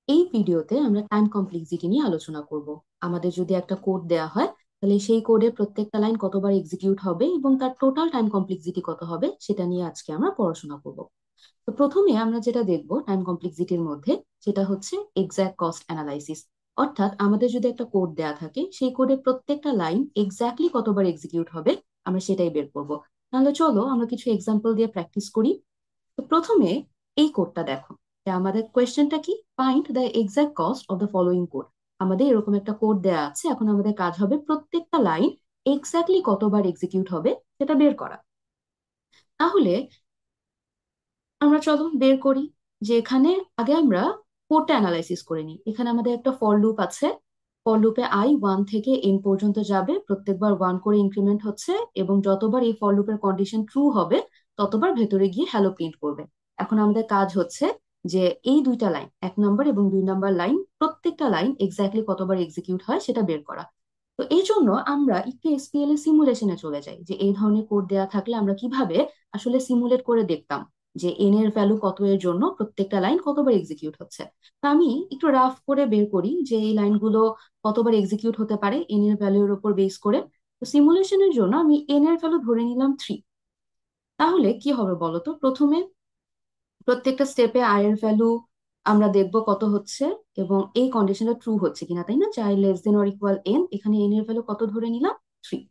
এই ভিডিওতে আমরা টাইম কমপ্লেক্সিটি নিয়ে আলোচনা করব। আমাদের যদি একটা কোড দেয়া হয়, তাহলে সেই কোডের প্রত্যেকটা লাইন কতবার এক্সিকিউট হবে এবং তার টোটাল টাইম কমপ্লেক্সিটি কত হবে সেটা নিয়ে আজকে আমরা পড়াশোনা করব। তো প্রথমে আমরা যেটা দেখব টাইম কমপ্লেক্সিটির মধ্যে, সেটা হচ্ছে এক্সাক্ট কস্ট অ্যানালাইসিস। অর্থাৎ আমাদের যদি একটা কোড দেয়া থাকে, সেই কোডের প্রত্যেকটা লাইন এক্স্যাক্টলি কতবার এক্সিকিউট হবে আমরা সেটাই বের করব। তাহলে চলো আমরা কিছু এক্সাম্পল দিয়ে প্র্যাকটিস করি। তো প্রথমে এই কোডটা দেখো, যে আমাদের কোয়েশ্চেনটা কি, find the exact cost of the following code. আমাদের এরকম একটা কোড দেয়া আছে, এখন আমাদের কাজ হবে প্রত্যেকটা লাইন এক্স্যাক্টলি কতবার এক্সিকিউট হবে সেটা বের করা। তাহলে আমরা চলো বের করি, যে এখানে আগে আমরা কোডটা অ্যানালাইসিস করে নিই। এখানে আমাদের একটা ফর লুপ আছে। ফর লুপে আই 1 থেকে এন পর্যন্ত যাবে, প্রত্যেকবার 1 করে ইনক্রিমেন্ট হচ্ছে, এবং যতবার এই ফর লুপের কন্ডিশন ট্রু হবে ততবার ভেতরে গিয়ে হ্যালো প্রিন্ট করবে। এখন আমাদের কাজ হচ্ছে যে এই দুইটা লাইন, 1 নম্বর এবং 2 নম্বর লাইন, প্রত্যেকটা লাইন এক্স্যাক্টলি কতবার এক্সিকিউট হয় সেটা বের করা। তো এই জন্য আমরা একটু এসপিএল এর সিমুলেশনে চলে যাই, যে এই ধরনের কোড দেওয়া থাকলে আমরা কিভাবে আসলে সিমুলেট করে দেখতাম যে এন এর ভ্যালু কত এর জন্য প্রত্যেকটা লাইন কতবার এক্সিকিউট হচ্ছে। তা আমি একটু রাফ করে বের করি যে এই লাইনগুলো কতবার এক্সিকিউট হতে পারে এন এর ভ্যালুর উপর বেস করে। তো সিমুলেশনের জন্য আমি এন এর ভ্যালু ধরে নিলাম 3। তাহলে কি হবে বলতো, প্রথমে প্রত্যেকটা স্টেপে আই এর ভ্যালু আমরা দেখবো কত হচ্ছে, এবং এই কন্ডিশনটা ট্রু হচ্ছে কিনা, তাই না? যে I less than or equal N, এখানে এন এর ভ্যালু কত ধরে নিলাম, 3।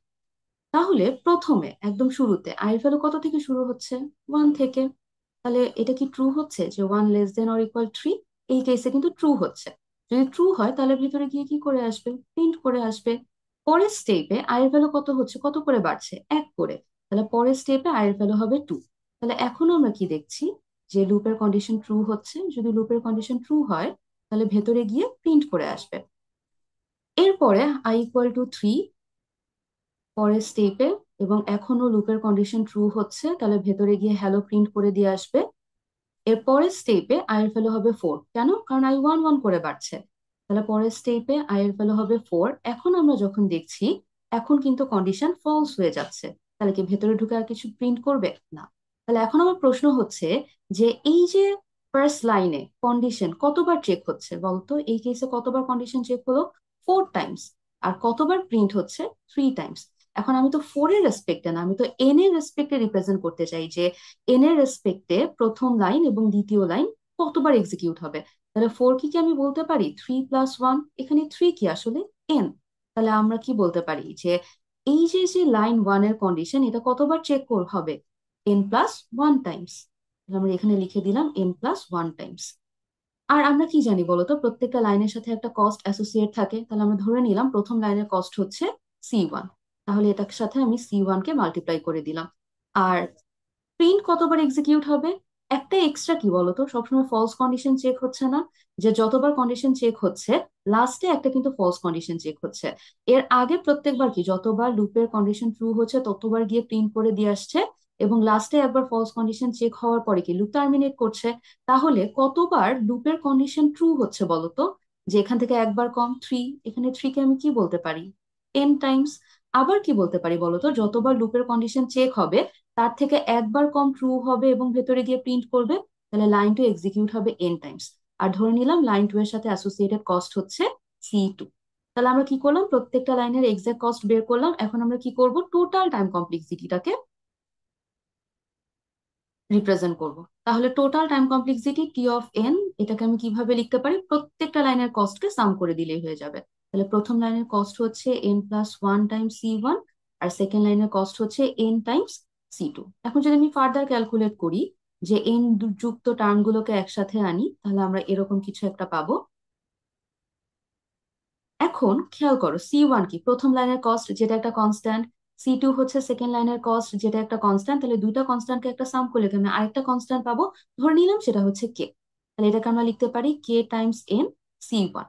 তাহলে প্রথমে একদম শুরুতে আই এর ভ্যালু কত থেকে শুরু হচ্ছে, 1 থেকে। তাহলে এটা কি ট্রু হচ্ছে যে 1 < 3? এই কেসে কিন্তু ট্রু হচ্ছে। যদি ট্রু হয় তাহলে ভিতরে গিয়ে কি করে আসবে, প্রিন্ট করে আসবে। পরের স্টেপে আই এর ভ্যালু কত হচ্ছে, কত করে বাড়ছে, 1 করে। তাহলে পরের স্টেপে আই এর ভ্যালু হবে 2। তাহলে এখন আমরা কি দেখছি, যে লুপের কন্ডিশন ট্রু হচ্ছে। যদি লুপের কন্ডিশন ট্রু হয় তাহলে ভেতরে গিয়ে প্রিন্ট করে আসবে। এরপরে i = 3 পরের স্টেপে, এবং এখনো লুপের কন্ডিশন ট্রু হচ্ছে, তাহলে ভেতরে গিয়ে হ্যালো প্রিন্ট করে দিয়ে আসবে। এর পরের স্টেপে আই এর ভ্যালু হবে 4। কেন? কারণ আই 1 1 করে বাড়ছে। তাহলে পরের স্টেপে আই এর ভ্যালু হবে 4। এখন আমরা যখন দেখছি, এখন কিন্তু কন্ডিশন ফলস হয়ে যাচ্ছে। তাহলে কি ভেতরে ঢুকে আর কিছু প্রিন্ট করবে না? তাহলে এখন আমার প্রশ্ন হচ্ছে, যে এই যে ফার্স্ট লাইনে কন্ডিশন কতবার চেক হচ্ছে বলতো, এই কেসে কতবার কন্ডিশন চেক হলো, 4 টাইমস। আর কতবার প্রিন্ট হচ্ছে, 3 টাইমস। এখন আমি তো 4 এর রেসপেক্টে না, আমি তো এন এর রেসপেক্টে রিপ্রেজেন্ট করতে চাই, যে এন এর রেসপেক্টে প্রথম লাইন এবং দ্বিতীয় লাইন কতবার এক্সিকিউট হবে। তাহলে 4 কি আমি বলতে পারি 3 + 1, এখানে 3 কি আসলে এন। তাহলে আমরা কি বলতে পারি, যে এই যে যে লাইন 1 এর কন্ডিশন এটা কতবার চেক হবে, n+1 টাইমস। আমরা এখানে লিখে দিলাম n+1 টাইমস। আর আমরা কি জানি বলতো, প্রত্যেকটা লাইনের সাথে একটা কস্ট অ্যাসোসিয়েট থাকে। তাহলে আমরা ধরে নিলাম প্রথম লাইনের কস্ট হচ্ছে C1। তাহলে এটার সাথে আমি C1 কে মাল্টিপ্লাই করে দিলাম। আর প্রিন্ট কতবার এক্সিকিউট হবে, একটা এক্সট্রা কি বলতো, সবসময় ফলস কন্ডিশন চেক হচ্ছে না? যে যতবার কন্ডিশন চেক হচ্ছে, লাস্টে একটা কিন্তু ফলস কন্ডিশন চেক হচ্ছে। এর আগে প্রত্যেকবার কি, যতবার লুপের কন্ডিশন ট্রু হচ্ছে ততবার গিয়ে প্রিন্ট করে দিয়ে আসছে, এবং লাস্টে একবার ফলস কন্ডিশন চেক হওয়ার পরে কি লুপ টার্মিনেট করছে। তাহলে কতবার লুপের কন্ডিশন ট্রু হচ্ছে বলতো, যে এখান থেকে একবার কম 3, এখানে 3 কে আমি কি বলতে পারি, n টাইমস। আবার কি বলতে পারি বলতো, যতবার লুপের কন্ডিশন চেক হবে তার থেকে একবার কম ট্রু হবে এবং ভেতরে গিয়ে প্রিন্ট করবে, তাহলে লাইন টু এক্সিকিউট হবে n টাইমস। আর ধরে নিলাম লাইন 2 এর সাথে অ্যাসোসিয়েটেড কস্ট হচ্ছে C2। তাহলে আমরা কি করলাম, প্রত্যেকটা লাইনের এক্সাক্ট কস্ট বের করলাম। এখন আমরা কি করব, টোটাল টাইম কমপ্লেক্সিটিটাকে রিপ্রেজেন্ট করব। তাহলে টোটাল টাইম কমপ্লেক্সিটি T(n), এটাকে আমি কিভাবে লিখতে পারি, প্রত্যেকটা লাইনের কস্টকে সাম করে দিলেই হয়ে যাবে। তাহলে প্রথম লাইনের কস্ট হচ্ছে n+1 টাইমস C1, আর সেকেন্ড লাইনের কস্ট হচ্ছে n টাইমস C2। এখন যদি আমি ফার্দার ক্যালকুলেট করি, যে n যুক্ত টার্ম গুলোকে একসাথে আনি, তাহলে আমরা এরকম কিছু একটা পাবো। এখন খেয়াল করো, C1 কি, প্রথম লাইনের কস্ট যেটা একটা কনস্ট্যান্ট, C2 হচ্ছে সেকেন্ড লাইনের কস্ট যেটা একটা কনস্ট্যান্ট। তাহলে দুইটা কনস্ট্যান্টকে একটা সাম করলে কি আমি আরেকটা কনস্ট্যান্ট পাবো, ধরে নিলাম সেটা হচ্ছে কে। তাহলে এটাকে আমরা লিখতে পারি K(n)(C1).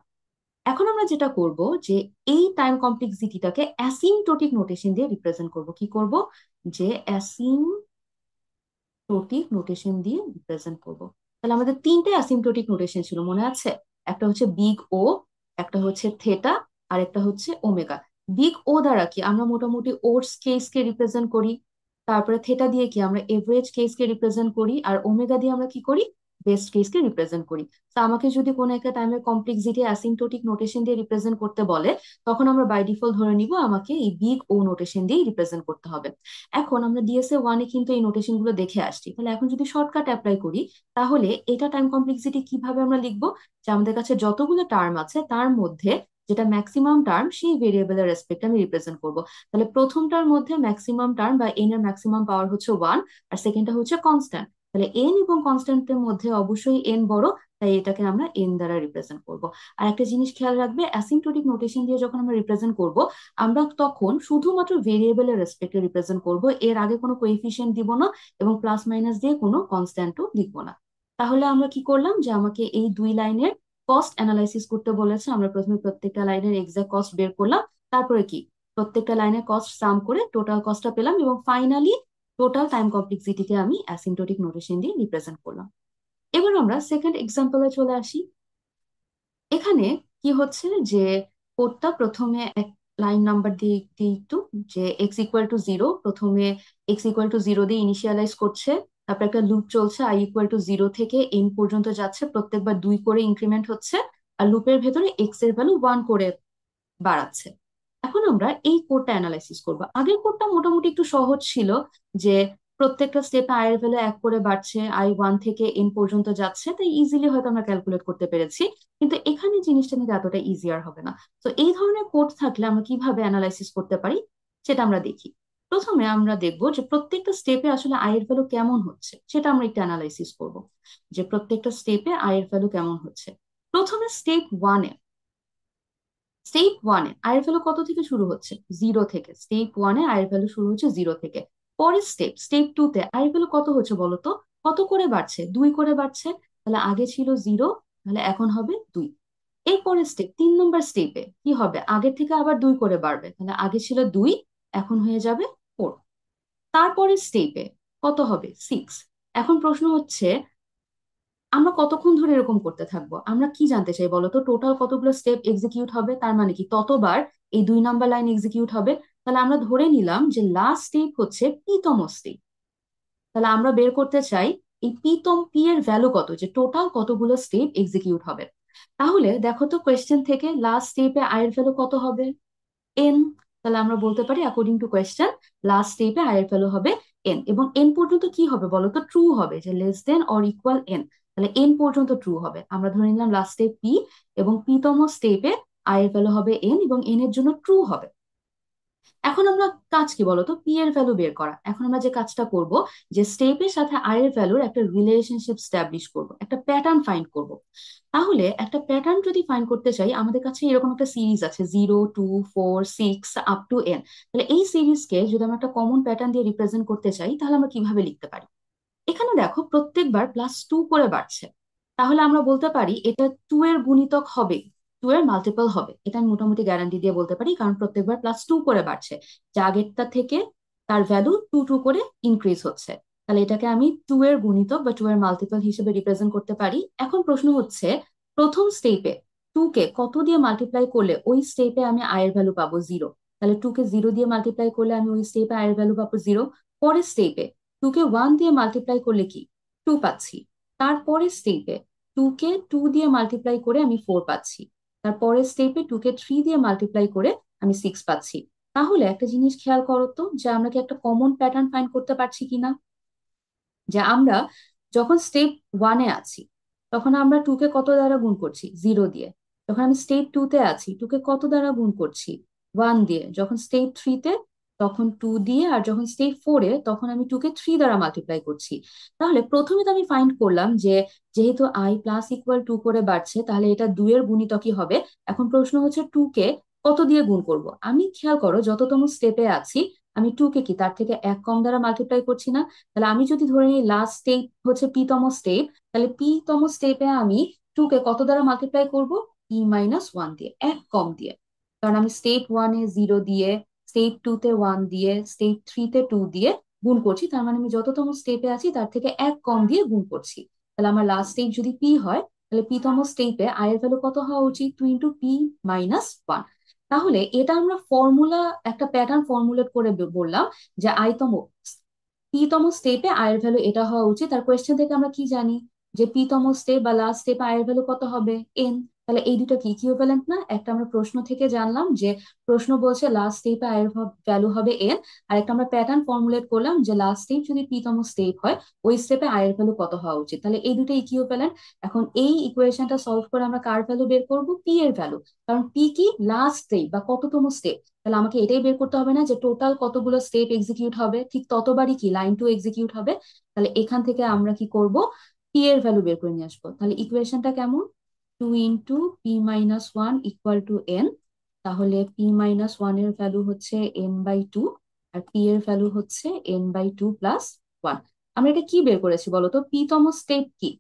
এখন আমরা যেটা করব, যে এই টাইম কমপ্লেক্সিটিটাকে অ্যাসিম্পটোটিক নোটেশন দিয়ে রিপ্রেজেন্ট করব। কি করব, যে অ্যাসিম্পটোটিক নোটেশন দিয়ে রিপ্রেজেন্ট করব। তাহলে আমাদের তিনটে অ্যাসিম্পটোটিক নোটেশন ছিল, মনে আছে? একটা হচ্ছে বিগ ও, একটা হচ্ছে থেটা, আর একটা হচ্ছে ওমেগা। বিগ ও দ্বারা কি আমরা মোটামুটি ওটস কেসকে রিপ্রেজেন্ট করি, তারপরে থেটা দিয়ে কি আমরা এভারেজ কেসকে রিপ্রেজেন্ট করি, আর ওমেগা দিয়ে আমরা কি করি, বেস্ট কেসকে রিপ্রেজেন্ট করি। তো আমাকে যদি কোনো একটা টাইমের কমপ্লেক্সিটি অ্যাসিম্পটোটিক নোটেশন দিয়ে রিপ্রেজেন্ট করতে বলে, তখন আমরা বাই ডিফল্ট ধরে নিব আমাকে এই বিগ ও নোটেশন দিয়ে রিপ্রেজেন্ট করতে হবে। এখন আমরা ডিএসএ ওয়ানে কিন্তু এই নোটেশন গুলো দেখে আসছি, তাহলে এখন যদি শর্টকাট অ্যাপ্লাই করি, তাহলে এটা টাইম কমপ্লেক্সিটি কিভাবে আমরা লিখবো? যে আমাদের কাছে যতগুলো টার্ম আছে তার মধ্যে যেটা ম্যাক্সিমাম টার্ম সেই ভেরিয়েবলের রেসপেক্ট আমি রিপ্রেজেন্ট করব। তাহলে প্রথমটার মধ্যে ম্যাক্সিমাম টার্ম বা এন এর ম্যাক্সিমাম পাওয়ার হচ্ছে ওয়ান, আর সেকেন্ডটা হচ্ছে কনস্ট্যান্ট। তাহলে এন এবং কনস্ট্যান্টের মধ্যে অবশ্যই এন বড়, তাই এটাকে আমরা এন দ্বারা রিপ্রেজেন্ট করব। আর একটা জিনিস খেয়াল রাখবে, অ্যাসিম্পটোটিক নোটেশন দিয়ে যখন আমরা রিপ্রেজেন্ট করব, আমরা তখন শুধুমাত্র ভেরিয়েবলের রেসপেক্টে রিপ্রেজেন্ট করব, এর আগে কোনো কোএফিসিয়েন্ট দিব না এবং প্লাস মাইনাস দিয়ে কোনো কনস্ট্যান্টও লিখবো না। তাহলে আমরা কি করলাম, যে আমাকে এই দুই লাইনের কস্ট অ্যানালাইসিস করতে বলেছে, আমরা প্রথমে প্রত্যেকটা লাইনের এক্সাক্ট কস্ট বের করলাম, তারপরে কি প্রত্যেকটা লাইনের কস্ট সাম করে টোটাল কস্টটা পেলাম, এবং ফাইনালি টোটাল টাইম কমপ্লেক্সিটিকে আমি অ্যাসিম্পটোটিক নোটেশন দিয়ে রিপ্রেজেন্ট করলাম। এবার আমরা সেকেন্ড এক্সাম্পলে চলে আসি। এখানে কি হচ্ছে, যে কোডটা প্রথমে এক লাইন নাম্বার দিয়ে দিই একটু, যে এক্স ইকুয়াল টু জিরো, প্রথমে এক্স ইকুয়াল টু জিরো দিয়ে ইনিশিয়ালাইজ করছে, তারপর একটা লুপ চলছে, আই ইকুয়াল টু জিরো থেকে এন পর্যন্ত যাচ্ছে, প্রত্যেকবার দুই করে ইনক্রিমেন্ট হচ্ছে, আর লুপের ভেতরে এক্স এর ভ্যালু ওয়ান করে বাড়াচ্ছে। এখন আমরা এই কোডটা অ্যানালাইসিস করব। আগের কোডটা মোটামুটি একটু সহজ ছিল, যে প্রত্যেকটা স্টেপে আই এর ভ্যালু এক করে বাড়ছে, আই ওয়ান থেকে এন পর্যন্ত যাচ্ছে, তাই ইজিলি হয়তো আমরা ক্যালকুলেট করতে পেরেছি। কিন্তু এখানে জিনিসটা কিন্তু এতটা ইজিয়ার হবে না। তো এই ধরনের কোড থাকলে আমরা কিভাবে অ্যানালাইসিস করতে পারি সেটা আমরা দেখি। প্রথমে আমরা দেখব যে প্রত্যেকটা স্টেপে আসলে আই এর ভ্যালু কেমন হচ্ছে, সেটা আমরা একটু অ্যানালাইসিস করব, যে প্রত্যেকটা স্টেপে আই এর ভ্যালু কেমন হচ্ছে। প্রথমে স্টেপ ওয়ানে আয়ের ভ্যালু কত থেকে শুরু হচ্ছে? জিরো থেকে। স্টেপ ওয়ানে আয়ের ভ্যালু শুরু হচ্ছে জিরো থেকে। পরের স্টেপ টু তে আয়ের ভ্যালু কত হচ্ছে বলতো? কত করে বাড়ছে? দুই করে বাড়ছে। তাহলে আগে ছিল জিরো, তাহলে এখন হবে দুই। এরপরে স্টেপ 3 নম্বর স্টেপে কি হবে? আগের থেকে আবার দুই করে বাড়বে, তাহলে আগে ছিল দুই, এখন হয়ে যাবে ফোর। তারপরে স্টেপে কত হবে? সিক্স। এখন প্রশ্ন হচ্ছে, আমরা কতক্ষণ ধরে এরকম করতে থাকবো? আমরা কি জানতে চাই বলতো? টোটাল কতগুলো স্টেপ এক্সিকিউট হবে, তার মানে কি ততবার এই 2 নম্বর লাইন এক্সিকিউট হবে। তাহলে আমরা ধরে নিলাম যে লাস্ট স্টেপ হচ্ছে পিতম স্টেপ। তাহলে আমরা বের করতে চাই এই পি এর ভ্যালু কত, যে টোটাল কতগুলো স্টেপ এক্সিকিউট হবে। তাহলে দেখো তো কোয়েশ্চেন থেকে লাস্ট স্টেপে আয়ের ভ্যালু কত হবে? এন। তাহলে আমরা বলতে পারি অ্যাকর্ডিং টু কোয়েশ্চেন লাস্ট স্টেপে আয়ের ভ্যালু হবে এন, এবং এন পর্যন্ত কি হবে বলতো? ট্রু হবে, যে less than or equal N. তাহলে এন পর্যন্ত ট্রু হবে। আমরা ধরে নিলাম লাস্ট স্টেপ পি, এবং তম স্টেপে আয়ের ভ্যালু হবে এন, এবং এন এর জন্য ট্রু হবে। এখন আমরা কাজ কি বলতো? পি এর ভ্যালু বের করা। এখন আমরা যে কাজটা করব, যে স্টেপের সাথে আয়ের ভ্যালুর একটা রিলেশনশিপ স্টাবলিশ করব, একটা প্যাটার্ন ফাইন্ড করব। তাহলে একটা প্যাটার্ন যদি ফাইন্ড করতে চাই, আমাদের কাছে এরকম একটা সিরিজ আছে, 0 2 4 6 আপ টু এন। তাহলে এই সিরিজকে যদি আমরা একটা কমন প্যাটার্ন দিয়ে রিপ্রেজেন্ট করতে চাই, তাহলে আমরা কিভাবে লিখতে পারি? এখানে দেখো প্রত্যেকবার প্লাস টু করে বাড়ছে, তাহলে আমরা বলতে পারি এটা টু এর গুণিতক হবে, টু এর মাল্টিপল হবে। এটা আমি মোটামুটি গ্যারান্টি দিয়ে বলতে পারি, কারণ প্রত্যেকবার প্লাস টু করে বাড়ছে, যা আগেরটা থেকে তার ভ্যালু টু টু করে ইনক্রিজ হচ্ছে। তাহলে এটাকে আমি টু এর গুণিতক বা টু এর মাল্টিপল হিসেবে রিপ্রেজেন্ট করতে পারি। এখন প্রশ্ন হচ্ছে, প্রথম স্টেপে টু কে কত দিয়ে মাল্টিপ্লাই করলে ওই স্টেপে আমি আয়ের ভ্যালু পাবো? জিরো। তাহলে টু কে জিরো দিয়ে মাল্টিপ্লাই করলে আমি ওই স্টেপে আয়ের ভ্যালু পাবো জিরো। পরের স্টেপে টু কে ওয়ান দিয়ে মাল্টিপ্লাই করলে কি? টু পাচ্ছি। তারপরে স্টেপে টু কে টু দিয়ে মাল্টিপ্লাই করে আমি ফোর পাচ্ছি। তারপরে স্টেপে টু কে থ্রি দিয়ে মাল্টিপ্লাই করে আমি সিক্স পাচ্ছি। তাহলে একটা জিনিস খেয়াল করো তো, যে আমরা কি একটা কমন প্যাটার্ন ফাইন্ড করতে পারছি কিনা? যে আমরা যখন স্টেপ ওয়ানে আছি, তখন আমরা টু কে কত দ্বারা গুণ করছি? জিরো দিয়ে। যখন আমি স্টেপ টু তে আছি, টু কে কত দ্বারা গুণ করছি? ওয়ান দিয়ে। যখন স্টেপ থ্রিতে, তখন টু দিয়ে। আর যখন স্টেপ ফোরে, তখন আমি টু কে থ্রি দ্বারা মাল্টিপ্লাই করছি। তাহলে প্রথমে তো আমি ফাইন্ড করলাম যে যেহেতু আই প্লাস ইকুয়াল টু করে বাড়ছে, তাহলে এটা দুইয়ের গুণিতকই হবে। এখন প্রশ্ন হচ্ছে টু কে কত দিয়ে গুণ করব? আমি খেয়াল করো যততম স্টেপে আছি, আমি টু কে কি তার থেকে এক কম দ্বারা মাল্টিপ্লাই করছি না? তাহলে আমি যদি ধরে নিই লাস্ট স্টেপ হচ্ছে তম স্টেপ, তাহলে তম স্টেপে আমি টু কে কত দ্বারা মাল্টিপ্লাই করব? পি-1 দিয়ে, এক কম দিয়ে। কারণ আমি স্টেপ ওয়ানে জিরো দিয়ে, স্টেপ টু তে ওয়ান দিয়ে, স্টেপ থ্রিতে টু দিয়ে গুণ করছি, তার মানে আমি যততম স্টেপে আছি তার থেকে এক কম দিয়ে গুণ করছি। তাহলে আমার লাস্ট স্টেপ যদি পি হয়, তাহলে তম স্টেপে আয়ের ভ্যালু কত হওয়া উচিত? টু ইন্টু পি-1। তাহলে এটা আমরা ফর্মুলা, একটা প্যাটার্ন ফর্মুলেট করে বললাম যে তম স্টেপে আয়ের ভ্যালু এটা হওয়া উচিত। আর কোয়েশ্চেন থেকে আমরা কি জানি? যে পিতম স্টেপ বা লাস্ট স্টেপ আই এর ভ্যালু কত হবে, এন। তাহলে এই দুটো কি ইকুইভ্যালেন্ট না? একটা আমরা প্রশ্ন থেকে জানলাম যে প্রশ্ন বলছে লাস্ট স্টেপে আই এর ভ্যালু হবে এন, আর একটা আমরা প্যাটার্ন ফর্মুলেট করলাম যে লাস্ট স্টেপ যদি পিতম স্টেপ হয় ওই স্টেপে আই এর ভ্যালু কত হওয়া উচিত। তাহলে এই দুটো ইকুইভ্যালেন্ট। এখন এই ইকুয়েশনটা সলভ করে আমরা কার ভ্যালু বের করব, পি এর ভ্যালু। কারণ পি কি, লাস্ট স্টেপ বা কততম স্টেপ। তাহলে আমাকে এটাই বের করতে হবে না যে টোটাল কতগুলো স্টেপ এক্সিকিউট হবে, ঠিক ততবারই কি লাইন টু এক্সিকিউট হবে। তাহলে এখান থেকে আমরা কি করব, পি এর ভ্যালু বের করে নিয়ে আসবো। তাহলে ইকুয়েশনটা কেমন, 2 × p - 1 ইকুয়াল টু এন। তাহলে p - 1 এর ভ্যালু হচ্ছে n/2, আর p এর ভ্যালু হচ্ছে n/2 + 1। আমরা এটা কি বের করেছি বলতো, p তম স্টেপ কি,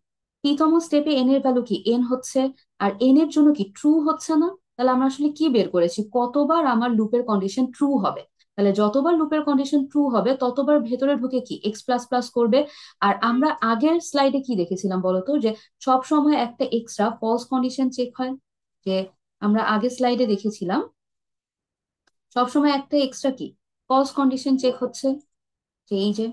p তম স্টেপে n এর ভ্যালু কি, n হচ্ছে। আর n এর জন্য কি ট্রু হচ্ছে না। তাহলে আমরা আসলে কি বের করেছি, কতবার আমার লুপের কন্ডিশন ট্রু হবে। তাহলে যতবার লুপের কন্ডিশন ট্রু হবে ততবার ভেতরে ঢুকে কি এক্স প্লাস প্লাস করবে। আর আমরা আগের স্লাইডে কি দেখেছিলাম বলতো, যে সব সময় একটা এক্সট্রা ফলস কন্ডিশন চেক হয়। যে আমরা আগের স্লাইডে দেখেছিলাম সবসময় একটা এক্সট্রা কি ফলস কন্ডিশন চেক হচ্ছে, যে এই যে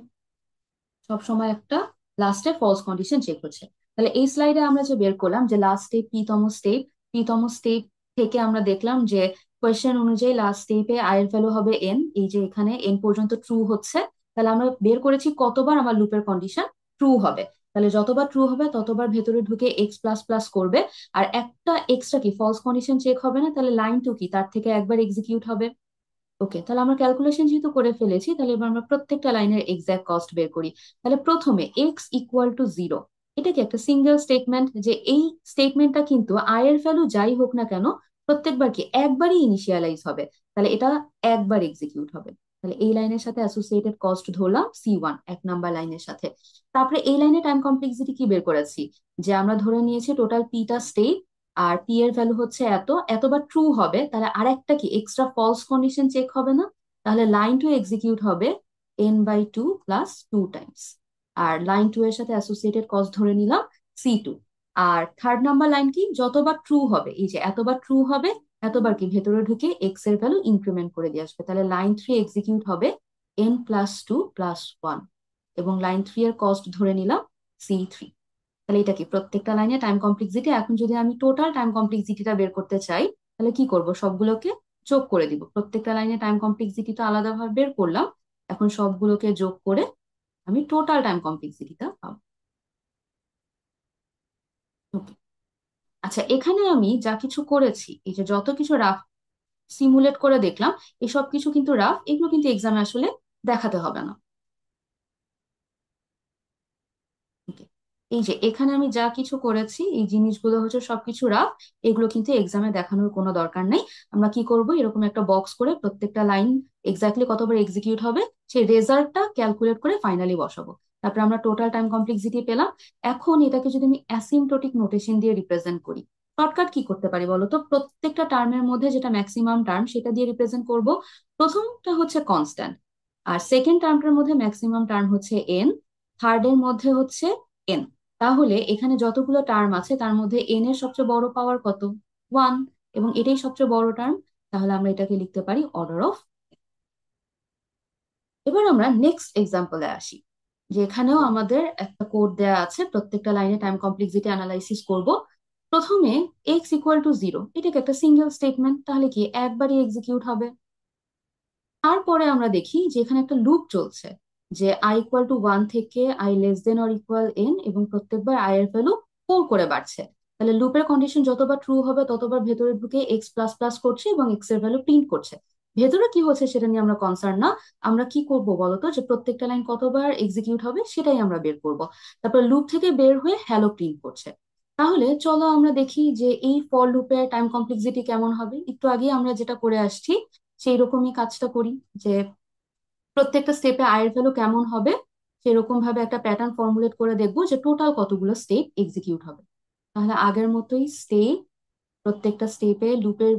সবসময় একটা লাস্টে ফলস কন্ডিশন চেক হচ্ছে। তাহলে এই স্লাইডে আমরা যে বের করলাম যে লাস্ট স্টেপ পি তম স্টেপ থেকে আমরা দেখলাম যে কোয়েশ্চেন অনুযায়ী লাস্ট স্টেপে আই এর ভ্যালু হবে এন, এই যে এখানে এন পর্যন্ত ট্রু হচ্ছে। তাহলে আমরা বের করেছি কতবার আমার লুপের কন্ডিশন ট্রু হবে। তাহলে যতবার ট্রু হবে ততবার ভেতরে ঢুকে এক্স প্লাস প্লাস করবে। আর একটা এক্সট্রা কি ফলস কন্ডিশন চেক হবে না, তাহলে লাইন টু কি তার থেকে একবার এক্সিকিউট হবে। ওকে, তাহলে আমরা ক্যালকুলেশন যেহেতু করে ফেলেছি, তাহলে এবার আমরা প্রত্যেকটা লাইনের এক্সাক্ট কস্ট বের করি। তাহলে প্রথমে x = 0, এটা কি একটা সিঙ্গেল স্টেটমেন্ট, যে এই স্টেটমেন্টটা কিন্তু আই এর ভ্যালু যাই হোক না কেন প্রত্যেকবার কি একবারই ইনিশিয়ালাইজ হবে। তাহলে এটা একবার এক্সিকিউট হবে। তাহলে এই লাইনের সাথে অ্যাসোসিয়েটেড কস্ট ধরলাম C1 1 নাম্বার লাইনের সাথে। তারপরে এই লাইনে টাইম কমপ্লেক্সিটি কি বের করেছি, যে আমরা ধরে নিয়েছি টোটাল পিটা স্টেট, আর পি এর ভ্যালু হচ্ছে এতবার ট্রু হবে, তাহলে আরেকটা কি এক্সট্রা ফলস কন্ডিশন চেক হবে না। তাহলে লাইন টু এক্সিকিউট হবে n/2 + 2 Times. R line to এর সাথে অ্যাসোসিয়েটেড কস্ট ধরে নিলাম C2। আর থার্ড নাম্বার লাইন কি, যতবার ট্রু হবে, এই যে এতবার ট্রু হবে এতবার কি ভেতরে ঢুকে এক্স এর ভ্যালু ইনক্রিমেন্ট করে দিয়ে আসবে। তাহলে লাইন 3 এক্সিকিউট হবে n+2 + 1, এবং লাইন 3 এর কস্ট ধরে নিলাম C3। তাহলে এটা কি প্রত্যেকটা লাইনে টাইম কমপ্লেক্সিটি। এখন যদি আমি টোটাল টাইম কমপ্লেক্সিটিটা বের করতে চাই, তাহলে কি করব, সবগুলোকে যোগ করে দিব। প্রত্যেকটা লাইনে টাইম কমপ্লেক্সিটিটা আলাদাভাবে বের করলাম, এখন সবগুলোকে যোগ করে আমি টোটাল টাইম কমপ্লেক্সিটিটা পাবো। ওকে, আচ্ছা এখানে আমি যা কিছু করেছি, এই যে যত কিছু রাফ সিমুলেট করে দেখলাম, এই সব কিছু কিন্তু রাফ, এগুলো কিন্তু এক্সামে আসলে দেখাতে হবে না। Okay. এই যে এখানে আমি যা কিছু করেছি এই জিনিসগুলো হচ্ছে সবকিছু রাফ, এগুলো কিন্তু এক্সামে দেখানোর কোনো দরকার নেই। আমরা কি করব, এরকম একটা বক্স করে প্রত্যেকটা লাইন এক্স্যাক্টলি কতবার এক্সিকিউট হবে সেই রেজাল্টটা ক্যালকুলেট করে ফাইনালি বসাবো। তারপর আমরা টোটাল টাইম কমপ্লেক্সিটি পেলাম। এখন এটাকে যদি আমি অ্যাসিম্পটোটিক নোটেশন দিয়ে রিপ্রেজেন্ট করি, শর্টকাট কি করতে পারি বলতো, প্রত্যেকটা টার্মের মধ্যে যেটা ম্যাক্সিমাম টার্ম সেটা দিয়ে রিপ্রেজেন্ট করব। প্রথমটা হচ্ছে কনস্ট্যান্ট, আর সেকেন্ড টার্মটার মধ্যে ম্যাক্সিমাম টার্ম হচ্ছে এন, থার্ড এর মধ্যে হচ্ছে এন। তাহলে এখানে যতগুলো টার্ম আছে তার মধ্যে এন এর সবচেয়ে বড় পাওয়ার কত, 1, এবং এটাই সবচেয়ে বড় টার্ম। তাহলে আমরা এটাকে লিখতে পারি অর্ডার অফ। এবার আমরা নেক্সট এক্সাম্পলে আসি, যে এখানেও আমাদের একটা কোড দেয়া আছে, প্রত্যেকটা লাইনে টাইম কমপ্লেক্সিটি অ্যানালাইসিস করব। প্রথমে x = 0, এটাকে একটা সিঙ্গেল স্টেটমেন্ট, তাহলে কি একবারই এক্সিকিউট হবে। তারপরে আমরা দেখি যে এখানে একটা লুপ চলছে, যে i = 1 থেকে i<= n, এবং প্রত্যেকবার i এর ভ্যালু 4 করে বাড়ছে। তাহলে লুপের কন্ডিশন যতবার ট্রু হবে ততবার ভেতরে ঢুকে এক্স প্লাস প্লাস করছে এবং এক্স এর ভ্যালু প্রিন্ট করছে। ভেতরে কি হচ্ছে সেটা নিয়ে আমরা কনসার্ন না, আমরা কি করব বলতো, যে প্রত্যেকটা লাইন কতবার এক্সিকিউট হবে সেটাই আমরা বের করব। তারপর লুপ থেকে বের হয়ে হ্যালো প্রিন্ট করছে। তাহলে চলো আমরা দেখি যে এই ফর লুপের টাইম কমপ্লেক্সিটি কেমন হবে। একটু আগে আমরা যেটা করে আসছি সেই রকমই কাজটা করি, যে প্রত্যেকটা স্টেপে আয়ের ভ্যালু কেমন হবে সেরকম ভাবে একটা প্যাটার্ন ফর্মুলেট করে দেখবো যে টোটাল কতগুলো স্টেপ এক্সিকিউট হবে। তাহলে আগের মতোই স্টেপ, প্রত্যেকটা স্টেপে লুপের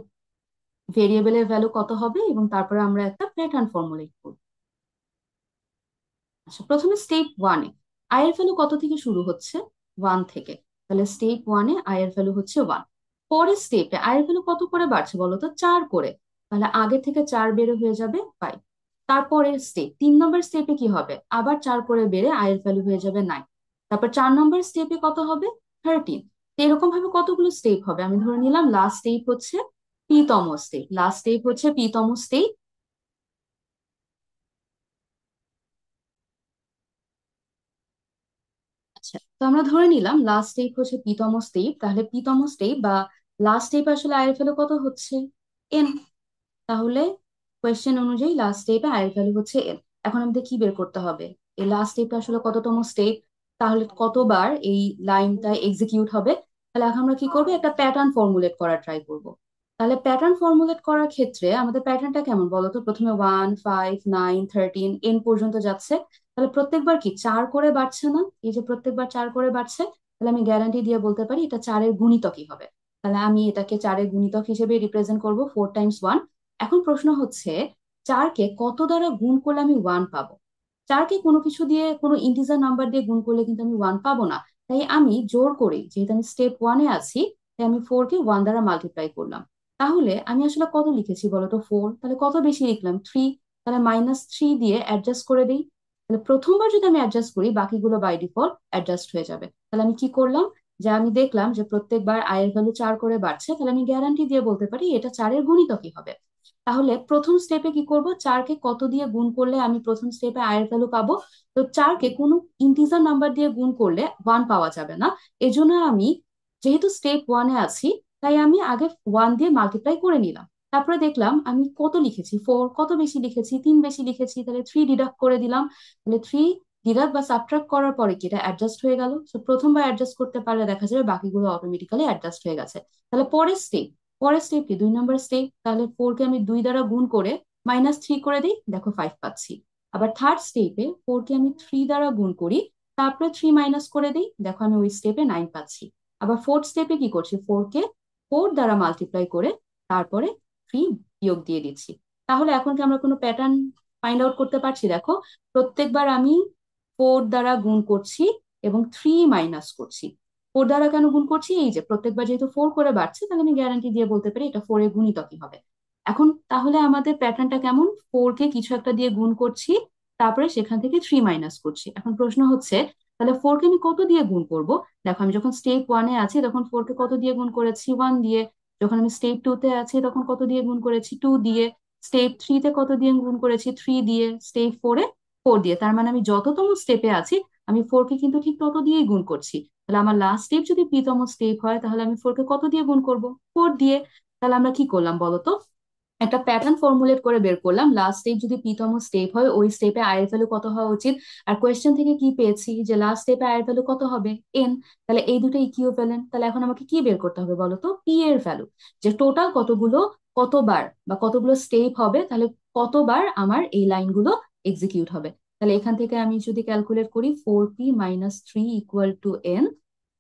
ভেরিয়েবলের ভ্যালু কত হবে, এবং তারপরে আমরা একটা প্যাটার্ন ফর্মুলেট করব। আচ্ছা প্রথমে স্টেপ 1-এ আয়ের ভ্যালু কত থেকে শুরু হচ্ছে, 1 থেকে। তাহলে স্টেপ 1-এ আয়ের ভ্যালু হচ্ছে 1। পরের স্টেপে আয়ের ভ্যালু কত করে বাড়ছে বলতো, 4 করে। তাহলে আগে থেকে 4 বেড়ে হয়ে যাবে 5। তারপরে স্টেপ 3 নম্বর স্টেপে কি হবে, আবার 4 করে বেড়ে আয়ের ভ্যালু হয়ে যাবে 9। তারপর 4 নম্বর স্টেপে কত হবে? 13। এরকম ভাবে কতগুলো স্টেপ হবে? আমি ধরে নিলাম লাস্ট স্টেপ হচ্ছে p তম স্টেপ, লাস্ট স্টেপ হচ্ছে p তম স্টেপ। আচ্ছা, তো আমরা ধরে নিলাম লাস্ট স্টেপ হচ্ছে p তম স্টেপ, তাহলে p তম স্টেপ বা লাস্ট স্টেপ আসলে আয়ের ভ্যালু কত হচ্ছে? n। তাহলে কোয়েশ্চেন অনুযায়ী লাস্ট স্টেপে আয়ের ভ্যালু হচ্ছে n। এখন আমাদের কি বের করতে হবে? এই লাস্ট স্টেপটা আসলে কততম স্টেপ, তাহলে কতবার এই লাইনটা এক্সিকিউট হবে। তাহলে এখন আমরা কি করবো, একটা প্যাটার্ন ফর্মুলেট করার ট্রাই করব। তাহলে প্যাটার্ন ফর্মুলেট করার ক্ষেত্রে আমাদের প্যাটার্নটা কেমন বলতো? প্রথমে 1, 5, 9, 13 পর্যন্ত যাচ্ছে। তাহলে প্রত্যেকবার কি 4 করে বাড়ছে না? এই যে প্রত্যেকবার 4 করে বাড়ছে, তাহলে আমি গ্যারান্টি দিয়ে বলতে পারি এটা 4-এর গুণিতকই হবে। তাহলে আমি এটাকে 4-এর গুণিতক হিসেবে রিপ্রেজেন্ট করব, 4 × 1। এখন প্রশ্ন হচ্ছে, 4-কে কত দ্বারা গুণ করলে আমি 1 পাবো? 4-কে কোনো কিছু দিয়ে, কোনো ইন্টিজার নাম্বার দিয়ে গুণ করলে কিন্তু আমি 1 পাবো না। তাই আমি জোর করে, যেহেতু আমি স্টেপ 1-এ আছি, তাই আমি 4-কে 1 দ্বারা মাল্টিপ্লাই করলাম। তাহলে আমি আসলে কত লিখেছি বলতো? 4। তাহলে কত বেশি লিখলাম? 3। তাহলে -3 দিয়ে অ্যাডজাস্ট করে দিই। তাহলে প্রথমবার যদি আমি অ্যাডজাস্ট করি, বাকিগুলো বাই ডিফল্ট অ্যাডজাস্ট হয়ে যাবে। তাহলে আমি কি করলাম, যে আমি দেখলাম যে প্রত্যেকবার আয়ের ভ্যালু 4 করে বাড়ছে, তাহলে আমি গ্যারান্টি দিয়ে বলতে পারি এটা 4-এর গুণিতকই হবে। তাহলে প্রথম স্টেপে কি করব, 4-কে কত দিয়ে গুণ করলে আমি প্রথম স্টেপে আয়ের ভ্যালু পাবো? তো 4-কে কোনো ইন্টিজার নাম্বার দিয়ে গুণ করলে 1 পাওয়া যাবে না। এজন্য আমি, যেহেতু স্টেপ 1-এ আছি, তাই আমি আগে 1 দিয়ে মাল্টিপ্লাই করে নিলাম। তারপরে দেখলাম আমি কত লিখেছি, 4। কত বেশি লিখেছি? 3 বেশি লিখেছি, তাহলে 3 ডিডাক্ট করে দিলাম। তাহলে 3 ডিডাক্ট বা সাবট্রাক্ট করার পরে কি এটা অ্যাডজাস্ট হয়ে গেল? তো প্রথমবার অ্যাডজাস্ট করতে পারলে দেখা যাবে বাকিগুলো অটোমেটিক্যালি অ্যাডজাস্ট হয়ে গেছে। তাহলে পরের স্টেপ কি? 2 নম্বর স্টেপ। তাহলে 4-কে আমি 2 দ্বারা গুণ করে -3 করে দিই, দেখো 5 পাচ্ছি। আবার থার্ড স্টেপে 4-কে আমি 3 দ্বারা গুণ করি, তারপরে 3 মাইনাস করে দিই, দেখো আমি ওই স্টেপে 9 পাচ্ছি। আবার ফোর্থ স্টেপে কি করছি, 4-কে 4 দ্বারা মাল্টিপ্লাই করে তারপরে 3 বিয়োগ দিয়ে দিচ্ছি। তাহলে এখন কি আমরা কোনো প্যাটার্ন ফাইন্ড আউট করতে পারছি? দেখো, প্রত্যেকবার আমি 4 দ্বারা গুণ করছি এবং 3 মাইনাস করছি। 4 দ্বারা কেন গুণ করছি? এই যে প্রত্যেকবার যেহেতু 4 করে বাড়ছে, তাহলে আমি গ্যারান্টি দিয়ে বলতে পারি এটা 4-এর গুণিতকই হবে। এখন তাহলে আমাদের প্যাটার্নটা কেমন? 4-কে কিছু একটা দিয়ে গুণ করছি, তারপরে সেখান থেকে 3 মাইনাস করছি। এখন প্রশ্ন হচ্ছে, তাহলে 4-কে আমি কত দিয়ে গুণ করব? দেখো, আমি যখন স্টেপ 1-এ আছি তখন 4-কে কত দিয়ে গুণ করেছি? 1 দিয়ে। যখন আমি স্টেপ 2-তে আছি তখন কত দিয়ে গুণ করেছি? 2 দিয়ে। স্টেপ 3-তে কত দিয়ে গুণ করেছি? 3 দিয়ে। স্টেপ 4-এ 4 দিয়ে। তার মানে আমি যততম স্টেপে আছি, আমি 4-কে কিন্তু ঠিক তত দিয়েই গুণ করছি। তাহলে আমার লাস্ট স্টেপ যদি p-তম স্টেপ হয়, তাহলে আমি 4-কে কত দিয়ে গুণ করব? 4 দিয়ে। তাহলে আমরা কি করলাম বলতো, একটা প্যাটার্ন ফর্মুলেট করে বের করলাম, লাস্ট স্টেপ যদি p-তম স্টেপ হয়, ওই স্টেপে আয়ের ভ্যালু কত হওয়া উচিত। আর কোয়েশ্চেন থেকে কি পেয়েছি, যে লাস্ট স্টেপে আয়ের ভ্যালু কত হবে? n। তাহলে এই দুটো ইকুইভ্যালেন্ট। তাহলে এখন আমাকে কি বের করতে হবে বলতো? p এর ভ্যালু, যে টোটাল কতগুলো, কতবার বা কতগুলো স্টেপ হবে, তাহলে কতবার আমার এই লাইনগুলো এক্সিকিউট হবে। তাহলে এখান থেকে আমি যদি ক্যালকুলেট করি, 4p - 3 = n,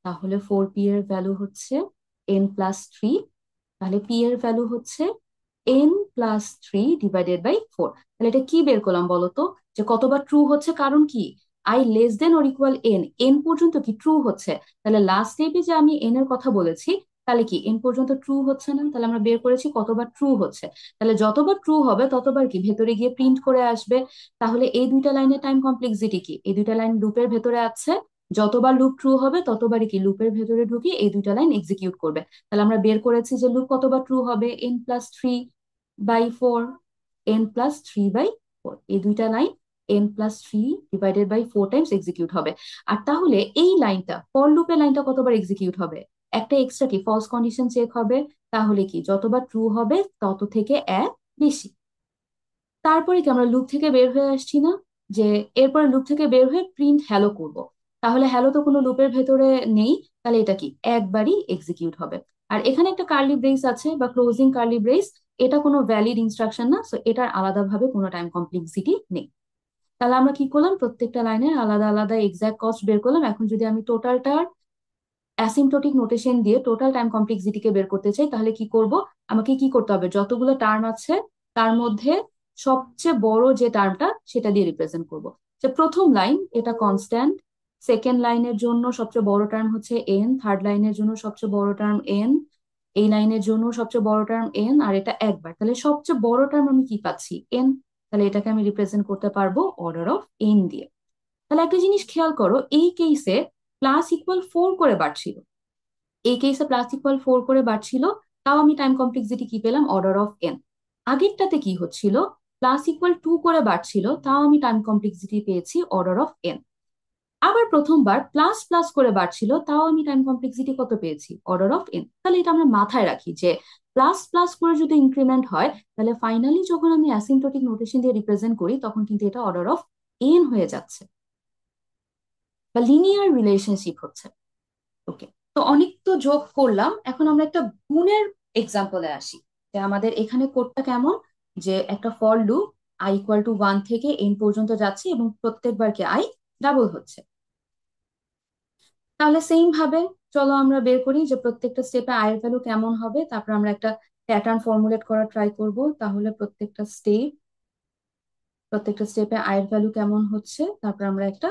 তাহলে 4p এর ভ্যালু হচ্ছে n+3। তাহলে p এর ভ্যালু হচ্ছে n+3/4। তাহলে এটা কি বের করলাম বলতো, যে কতবার ট্রু হচ্ছে? কারণ কি, i < n পর্যন্ত কি ট্রু হচ্ছে। তাহলে লাস্ট স্টেপে যে আমি n এর কথা বলেছি, তাহলে কি n পর্যন্ত ট্রু হচ্ছে না? তাহলে আমরা বের করেছি কতবার ট্রু হচ্ছে। তাহলে যতবার ট্রু হবে ততবার কি ভেতরে গিয়ে প্রিন্ট করে আসবে। তাহলে এই দুইটা লাইনের টাইম কমপ্লেক্সিটি কি? এই দুইটা লাইন লুপের ভেতরে আছে, যতবার লুপ ট্রু হবে ততবারই কি লুপের ভেতরে ঢুকে এই দুইটা লাইন এক্সিকিউট করবে। তাহলে আমরা বের করেছি যে লুপ কতবার ট্রু হবে, n+3/4। n+3/4, এই দুইটা লাইন n+3/4 টাইমস এক্সিকিউট হবে। আর তাহলে এই লাইনটা, ফর লুপের লাইনটা কতবার এক্সিকিউট হবে? একটা এক্সট্রা কি ফলস কন্ডিশন চেক হবে। তাহলে কি যতবার ট্রু হবে তত থেকে এক বেশি। তারপরে কি আমরা লুপ থেকে বের হয়ে আসছি না, যে এরপরে লুপ থেকে বের হয়ে প্রিন্ট হ্যালো করব। তাহলে হ্যালো তো কোনো লুপের ভেতরে নেই, তাহলে এটা কি একবারই এক্সিকিউট হবে। আর এখানে একটা কার্লি ব্রেস আছে বা ক্লোজিং কার্লি ব্রেস, এটা কোনো ভ্যালিড ইনস্ট্রাকশন না, সো এটার আলাদাভাবে কোনো টাইম কমপ্লেক্সিটি নেই। তাহলে আমরা কি করলাম, প্রত্যেকটা লাইনের আলাদা আলাদা এক্সাক্ট কস্ট বের করলাম। এখন যদি আমি টোটালটার অ্যাসিম্পটোটিক নোটেশন দিয়ে টোটাল টাইম কমপ্লেক্সিটিকে বের করতে চাই, তাহলে কি করব, আমাকে কি করতে হবে, যতগুলো টার্ম আছে তার মধ্যে সবচেয়ে বড় যে টার্মটা সেটা দিয়ে রিপ্রেজেন্ট করব। যে প্রথম লাইন এটা কনস্ট্যান্ট, সেকেন্ড লাইনের জন্য সবচেয়ে বড় টার্ম হচ্ছে এন, থার্ড লাইনের জন্য সবচেয়ে বড় টার্ম এন, এই লাইনের জন্য সবচেয়ে বড় টার্ম এন, আর এটা একবার। তাহলে সবচেয়ে বড় টার্ম আমি কি পাচ্ছি? এন। তাহলে এটাকে আমি রিপ্রেজেন্ট করতে পারবো অর্ডার অফ এন দিয়ে। তাহলে একটা জিনিস খেয়াল করো, এই কেসে +4 করে বাড়ছিল, এই কেসে +4 করে বাড়ছিল, তাও আমি টাইম কমপ্লেক্সিটি কি পেলাম, অর্ডার অফ এন। আগেরটাতে কি হচ্ছিল, +2 করে বাড়ছিল, তাও আমি টাইম কমপ্লেক্সিটি পেয়েছি অর্ডার অফ এন। আবার প্রথমবার প্লাস প্লাস করে বাড়ছিল, তাও আমি টাইম কমপ্লেক্সিটি কত পেয়েছি, অর্ডার অফ এন। তাহলে এটা আমরা মাথায় রাখি যে প্লাস প্লাস করে যদি ইনক্রিমেন্ট হয়, তাহলে ফাইনালি যখন আমি অ্যাসিম্পটোটিক নোটেশন দিয়ে রিপ্রেজেন্ট করি তখন কিন্তু এটা অর্ডার অফ এন হয়ে যাচ্ছে, বা লিনিয়ার রিলেশনশিপ হচ্ছে। ওকে, তো অনেক তো যোগ করলাম, এখন আমরা একটা গুণের এক্সাম্পলে আসি। যে আমাদের এখানে কোডটা কেমন, যে একটা ফর লুপ i = 1 থেকে n পর্যন্ত যাচ্ছে এবং প্রত্যেকবার কি আই ডাবল হচ্ছে। তাহলে সেম ভাবে চলো আমরা বের করি যে প্রত্যেকটা স্টেপে আয়ের ভ্যালু কেমন হবে, তারপর আমরা একটা প্যাটার্ন ফর্মুলেট করা ট্রাই করব। তাহলে প্রত্যেকটা স্টেপে আয়ের ভ্যালু কেমন হচ্ছে, তারপর আমরা একটা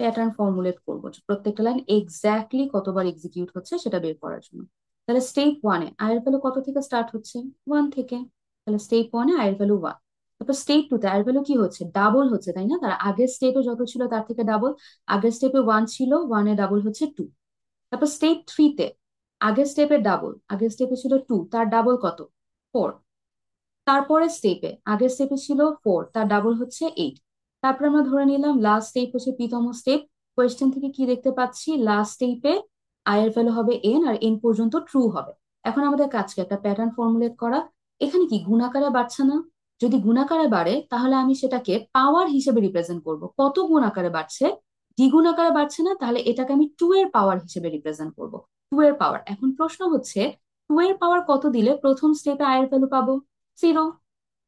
প্যাটার্ন ফর্মুলেট করবো যে প্রত্যেকটা লাইন এক্স্যাক্টলি কতবার এক্সিকিউট হচ্ছে সেটা বের করার জন্য। তাহলে স্টেপ 1-এ আয়ের ভ্যালু কত থেকে স্টার্ট হচ্ছে, 1 থেকে। তাহলে স্টেপ 1-এ আয়ের ভ্যালু 1। তারপর স্টেপ 2-তে আয়ের ভ্যালু কি হচ্ছে, ডাবল হচ্ছে, তাই না? তার আগের স্টেপে যত ছিল তার থেকে ডাবল। আগের স্টেপে 1 ছিল, 1-এ ডাবল হচ্ছে 2। তারপর স্টেপ 3-তে আগের স্টেপে ডাবল, আগের স্টেপে ছিল 2, তার ডাবল কত, 4। তারপরে আগের স্টেপে ছিল 4, তার ডাবল হচ্ছে 8। তারপর আমরা ধরে নিলাম লাস্ট স্টেপ হচ্ছে p-তম স্টেপ। কোয়েশ্চেন থেকে কি দেখতে পাচ্ছি, লাস্ট স্টেপে আয়ের ভ্যালু হবে n, আর n পর্যন্ত ট্রু হবে। এখন আমাদের কাজকে একটা প্যাটার্ন ফর্মুলেট করা। এখানে কি গুণাকারে বাড়ছে না? যদি গুণাকারে বাড়ে তাহলে আমি সেটাকে পাওয়ার হিসেবে রিপ্রেজেন্ট করব। কত গুণ আকারে বাড়ছে, দ্বিগুণ আকারে বাড়ছে না, তাহলে এটাকে আমি 2 এর পাওয়ার হিসেবে রিপ্রেজেন্ট করব। 2 এর পাওয়ার। এখন প্রশ্ন হচ্ছে 2 এর পাওয়ার কত দিলে প্রথম স্টেপে আয়ের ভ্যালু পাবো, 0।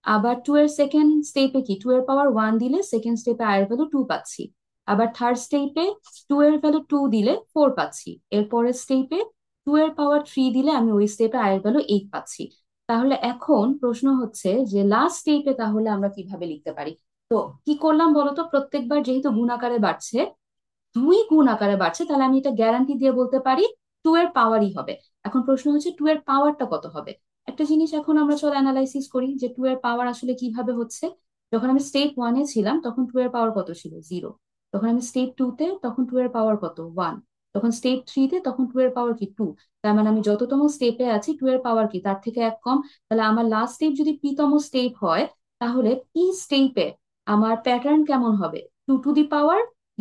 আবার 2 এর সেকেন্ড স্টেপে কি, 2 এর পাওয়ার 1 দিলে সেকেন্ড স্টেপে আয়ের ভ্যালু 2 পাচ্ছি। আবার থার্ড স্টেপে 2 এর ভ্যালু 2 দিলে 4 পাচ্ছি। এরপরের স্টেপে 2 এর পাওয়ার 3 দিলে আমি ওই স্টেপে আয়ের ভ্যালু 8 পাচ্ছি। তাহলে এখন প্রশ্ন হচ্ছে যে লাস্ট স্টেপে তাহলে আমরা কিভাবে লিখতে পারি। তো কি করলাম বলতো, প্রত্যেকবার যেহেতু গুণ আকারে বাড়ছে, 2 গুণ আকারে বাড়ছে, তাহলে আমি এটা গ্যারান্টি দিয়ে বলতে পারি 2 এর পাওয়ারই হবে। এখন প্রশ্ন হচ্ছে 2 এর পাওয়ারটা কত হবে। একটা জিনিস এখন আমরা চল অ্যানালাইসিস করি যে 2 এর পাওয়ার আসলে কিভাবে হচ্ছে। যখন আমি স্টেপ 1-এ ছিলাম তখন 2 এর পাওয়ার কত ছিল, 0। যখন আমি স্টেপ 2-তে তখন 2 এর পাওয়ার কত, 1। তখন স্টেপ 3-তে তখন 2 এর পাওয়ার কি, 2। তার মানে আমি যততম স্টেপে আছি 2 এর পাওয়ার কি তার থেকে এক কম। তাহলে আমার লাস্ট স্টেপ যদি p-তম স্টেপ হয়, তাহলে p স্টেপে আমার প্যাটার্ন কেমন হবে, 2 টু দি পাওয়ার p-।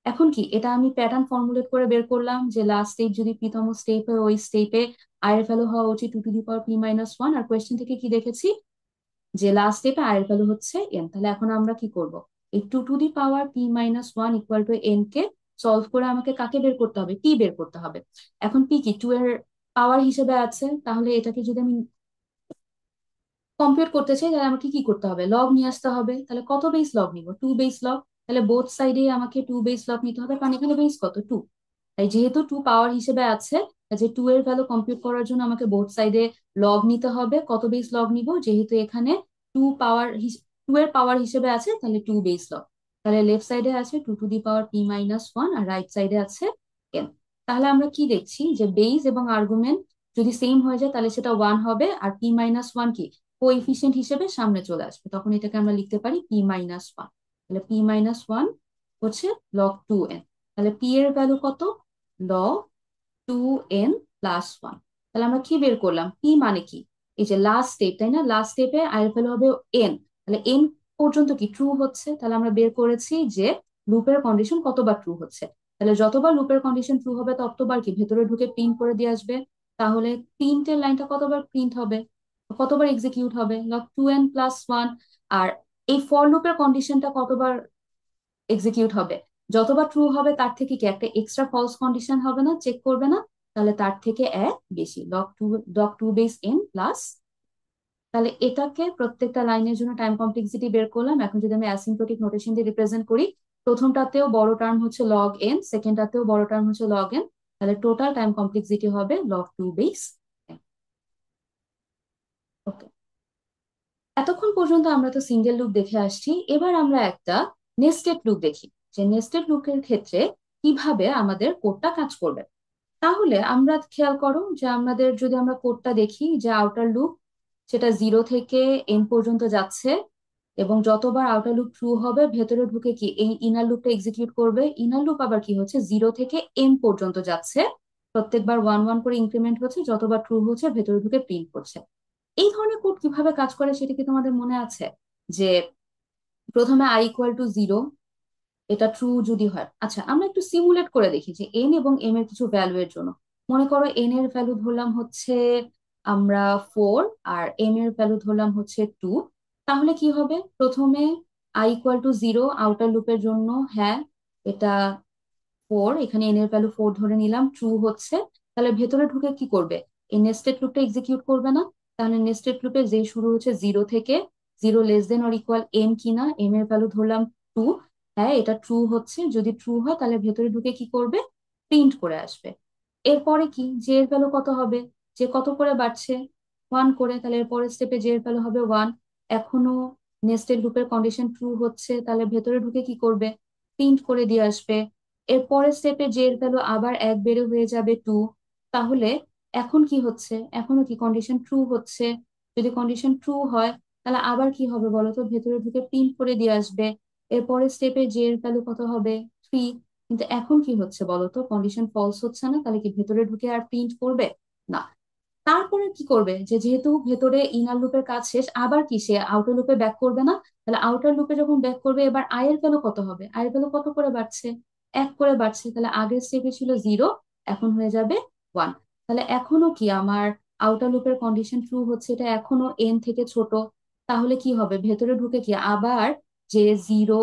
এখন কি এটা আমি প্যাটার্ন ফর্মুলেট করে বের করলাম যে লাস্ট স্টেপ যদি p-তম স্টেপ হয়, ওই স্টেপে আয়ের ভ্যালু হওয়া উচিত 2 to the power p-1। R question থেকে কি দেখেছি যে লাস্ট স্টেপে আয়ের ভ্যালু হচ্ছে n। তাহলে এখন আমরা কি করব, এই 2 to the power p-1 equal to n K solve করে আমাকে কাকে বের করতে হবে, p বের করতে হবে। এখন p কি 2 এর পাওয়ার হিসেবে আছে, তাহলে এটাকে যদি আমি কম্পিউট করতে চাই তাহলে আমাকে কি করতে হবে, লগ নিয়ে আসতে হবে। তাহলে কত বেস লগ নিব, 2 বেস লগ। তাহলে বোথ সাইডে আমাকে 2 বেস লগ নিতে হবে, কারণ এখানে বেস কত, 2। তাই যেহেতু 2 পাওয়ার হিসেবে আছে, যে 2 এর ভ্যালু কম্পিউট করার জন্য আমাকে বোথ সাইডে লগ নিতে হবে। কত বেস লগ নিব, যেহেতু এখানে 2 এর পাওয়ার হিসেবে আছে, তাহলে 2 বেস লগ। তাহলে লেফট সাইডে আছে 2 to the power p-1, R right সাইডে আছে n। তাহলে আমরা কি দেখছি যে বেস এবং আর্গুমেন্ট যদি সেম হয়ে যায় তাহলে সেটা 1 হবে, আর p-1 কি কোএফিসিয়েন্ট হিসেবে সামনে চলে আসবে, তখন এটাকে আমরা লিখতে পারি p-1। তাহলে p-1 হচ্ছে log 2n। তাহলে p এর ভ্যালু কত, log 2n+1। তাহলে আমরা কি বের করলাম, p মানে কি, এই যে লাস্ট স্টেপ, তাই না? লাস্ট স্টেপে আই এর ভ্যালু হবে n। তাহলে n পর্যন্ত কি ট্রু হচ্ছে, তাহলে আমরা বের করেছি যে লুপের কন্ডিশন কতবার ট্রু হচ্ছে। তাহলে যতবার লুপের কন্ডিশন ট্রু হবে ততবার কি ভেতরে ঢুকে প্রিন্ট করে দিয়ে আসবে। তাহলে প্রিন্টের লাইনটা কতবার প্রিন্ট হবে, কতবার এক্সিকিউট হবে, log 2n+1। আর এই ফর লুপের কন্ডিশনটা কতবার এক্সিকিউট হবে, যতবার ট্রু হবে তার থেকে কি একটা এক্সট্রা ফলস কন্ডিশন হবে না, চেক করবে না? তাহলে তার থেকে এক বেশি, log 2 বেস n+। তাহলে এটাকে প্রত্যেকটা লাইনের জন্য টাইম কমপ্লেক্সিটি বের করলাম। এখন যদি আমি অ্যাসিম্পটোটিক নোটেশন দিয়ে রিপ্রেজেন্ট করি, প্রথমটাতেও বড় টার্ম হচ্ছে log n, সেকেন্ডটাতেও বড় টার্ম হচ্ছে log n, তাহলে টোটাল টাইম কমপ্লেক্সিটি হবে log 2 বেস n। ওকে, এতক্ষণ পর্যন্ত আমরা তো সিঙ্গেল লুপ দেখে আসছি, এবার আমরা একটা নেস্টেড লুপ দেখি যে নেস্টেড লুপের ক্ষেত্রে কিভাবে আমাদের কোডটা কাজ করবে। তাহলে আমরা খেয়াল করো যে আমাদের যদি আমরা কোডটা দেখি যে আউটার লুপ সেটা 0 থেকে n পর্যন্ত যাচ্ছে, এবং যতবার আউটার লুপ ট্রু হবে ভেতরে ঢুকে কি এই ইনার লুপটা এক্সিকিউট করবে। ইনার লুপ আবার কি হচ্ছে, 0 থেকে m পর্যন্ত যাচ্ছে, প্রত্যেকবার 1 1 করে ইনক্রিমেন্ট হচ্ছে, যতবার ট্রু হচ্ছে ভেতরে ঢুকে প্রিন্ট করছে। এই ধরনের কোড কিভাবে কাজ করে সেটা কি তোমাদের মনে আছে? যে প্রথমে i = 0, এটা ট্রু যদি হয়, আচ্ছা আমরা একটু সিমুলেট করে দেখি যে এন এবং এম এর কিছু ভ্যালু এর জন্য। মনে করো এন এর ভ্যালু ধরলাম হচ্ছে আমরা 4, আর এম এর ভ্যালু ধরলাম হচ্ছে 2। তাহলে কি হবে, প্রথমে i = 0 আউটার লুপের জন্য, হ্যাঁ এটা 4, এখানে এন এর ভ্যালু 4 ধরে নিলাম, ট্রু হচ্ছে। তাহলে ভেতরে ঢুকে কি করবে, এই নেস্টেড লুপটা এক্সিকিউট করবে না? তাহলে নেস্টেড লুপে যে শুরু হচ্ছে 0 থেকে, 0 < কিনা, এম এর ভ্যালু ধরলাম 2, হ্যাঁ এটা ট্রু হচ্ছে, যদি ট্রু হয় তাহলে ভেতরে ঢুকে কি করবে, প্রিন্ট করে আসবে। এরপরে কি, জে এর ভ্যালু কত হবে, যে কত করে বাড়ছে, 1 করে, তাহলে এরপরের স্টেপে জে এর ভ্যালু হবে 1। এখনো নেস্টেড লুপের কন্ডিশন ট্রু হচ্ছে, তাহলে ভেতরে ঢুকে কি করবে, প্রিন্ট করে দিয়ে আসবে। এর পরের স্টেপে জে এর ভ্যালু আবার 1 বেড়ে হয়ে যাবে 2। তাহলে এখন কি হচ্ছে, এখনো কি কন্ডিশন ট্রু হচ্ছে। যদি কন্ডিশন ট্রু হয় তাহলে আবার কি হবে বলতো, ভেতরে ঢুকে প্রিন্ট করে দিয়ে আসবে। এর পরের স্টেপে জে এর ভ্যালু কত হবে, 3। কিন্তু এখন কি হচ্ছে বলতো, কন্ডিশন ফলস হচ্ছে না, তাহলে কি ভেতরে ঢুকে আর প্রিন্ট করবে না। তারপরে কি করবে, যে যেহেতু ভেতরে ইনার লুপের কাজ শেষ, আবার কি সে আউটার লুপে ব্যাক করবে না? তাহলে আউটার লুপে যখন ব্যাক করবে, এবার আই এর ভ্যালু কত হবে, আই এর ভ্যালু কত করে বাড়ছে, 1 করে বাড়ছে। তাহলে আগের স্টেপে ছিল 0, এখন হয়ে যাবে 1। তাহলে এখনো কি আমার আউটার লুপের কন্ডিশন ট্রু হচ্ছে, এটা এখনো এন থেকে ছোট। তাহলে কি হবে, ভেতরে ঢুকে কি আবার যে 0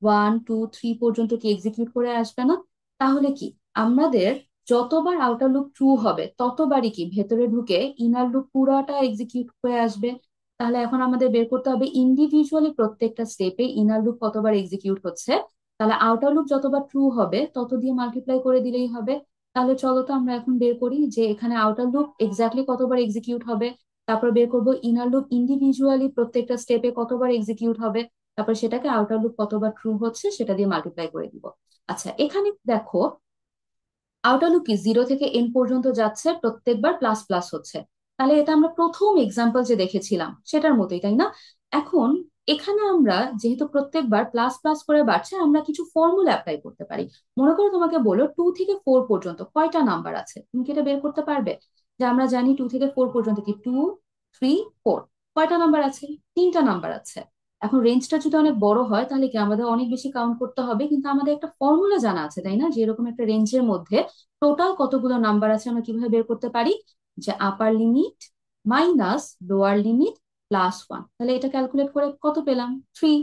1 2 3 পর্যন্ত কি এক্সিকিউট করে আসবে না? তাহলে কি আমাদের যতবার আউটার লুপ ট্রু হবে ততবারই কি ভেতরে ঢুকে ইনার লুপ পুরাটা এক্সিকিউট হয়ে আসবে। তাহলে এখন আমাদের বের করতে হবে ইন্ডিভিজুয়ালি প্রত্যেকটা স্টেপে ইনার লুপ কতবার এক্সিকিউট হচ্ছে। তাহলে আউটার লুপ যতবার ট্রু হবে তত দিয়ে মাল্টিপ্লাই করে দিলেই হবে। তাহলে চলো তো আমরা এখন বের করি যে এখানে আউটার লুপ এক্স্যাক্টলি কতবার এক্সিকিউট হবে, তারপর বের করবো ইনার লুপ ইন্ডিভিজুয়ালি প্রত্যেকটা স্টেপে কতবার এক্সিকিউট হবে, তারপর সেটাকে আউটার লুপ কতবার ট্রু হচ্ছে সেটা দিয়ে মাল্টিপ্লাই করে দিব। আচ্ছা এখানে দেখো, আউটার লুপ কি 0 থেকে n পর্যন্ত যাচ্ছে, প্রত্যেকবার প্লাস প্লাস হচ্ছে। তাহলে এটা আমরা প্রথম এক্সাম্পল যে দেখেছিলাম সেটার মতোই, তাই না? এখন এখানে আমরা যেহেতু প্রত্যেকবার প্লাস প্লাস করে বাড়ছে, আমরা কিছু ফর্মুলা অ্যাপ্লাই করতে পারি। মনে করো তোমাকে বলো 2 থেকে 4 পর্যন্ত কয়টা নাম্বার আছে, তুমি কি এটা বের করতে পারবে? যে আমরা জানি 2 থেকে 4 পর্যন্ত কি 2 3 4, কয়টা নাম্বার আছে, 3টা নাম্বার আছে। এখন রেঞ্জটা যদি অনেক বড় হয় তাহলে কি আমাদের অনেক বেশি কাউন্ট করতে হবে, কিন্তু আমাদের একটা ফর্মুলা জানা আছে তাই না, যে এরকম একটা রেঞ্জের মধ্যে টোটাল কতগুলো নাম্বার আছে আমরা কিভাবে বের করতে পারি, যে আপার লিমিট মাইনাস লোয়ার লিমিট +1। তাহলে এটা ক্যালকুলেট করে কত পেলাম, 3।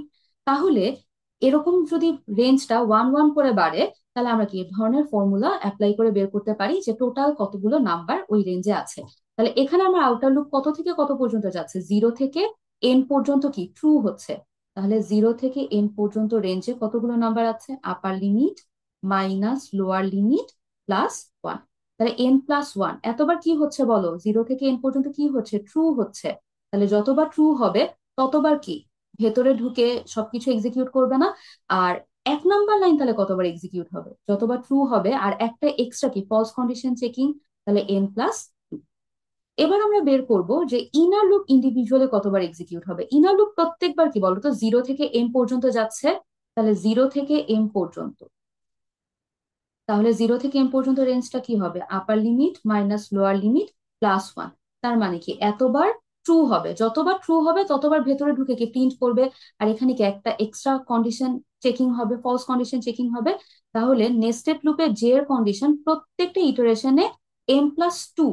তাহলে এরকম যদি রেঞ্জটা 1 1 করে বাড়ে, তাহলে আমরা কি এই ধরনের ফর্মুলা অ্যাপ্লাই করে বের করতে পারি যে টোটাল কতগুলো নাম্বার ওই রেঞ্জে আছে। তাহলে এখানে আমার আউটার লুপ কত থেকে কত পর্যন্ত যাচ্ছে, 0 থেকে n পর্যন্ত কি ট্রু হচ্ছে। তাহলে 0 থেকে n পর্যন্ত রেঞ্জে কতগুলো নাম্বার আছে, আপার লিমিট মাইনাস লোয়ার লিমিট +1। তাহলে n+1 এতবার কি হচ্ছে বলো, 0 থেকে n পর্যন্ত কি হচ্ছে, ট্রু হচ্ছে। তাহলে যতবার ট্রু হবে ততবার কি ভেতরে ঢুকে সবকিছু এক্সিকিউট করবে না। আর 1 নাম্বার লাইন তাহলে কতবার এক্সিকিউট হবে, যতবার ট্রু হবে, আর একটা এক্সট্রা কি ফলস কন্ডিশন চেকিং, তাহলে n+2। এবার আমরা বের করব যে ইনার লুপ ইন্ডিভিজুয়ালি কতবার এক্সিকিউট হবে। ইনার লুপ প্রত্যেকবার কি বলতো 0 থেকে m পর্যন্ত যাচ্ছে, তাহলে 0 থেকে m পর্যন্ত। তাহলে 0 থেকে m পর্যন্ত রেঞ্জটা কি হবে, আপার লিমিট মাইনাস লোয়ার লিমিট +1। তার মানে কি এতবার ট্রু হবে, যতবার ট্রু হবে ততবার ভেতরে ঢুকে কি প্রিন্ট করবে। আর এখানে কি একটা এক্সট্রা কন্ডিশন চেকিং হবে, ফলস কন্ডিশন চেকিং হবে। তাহলে নেস্টেড লুপে যে এর কন্ডিশন প্রত্যেকটা ইটারেশনে m+2,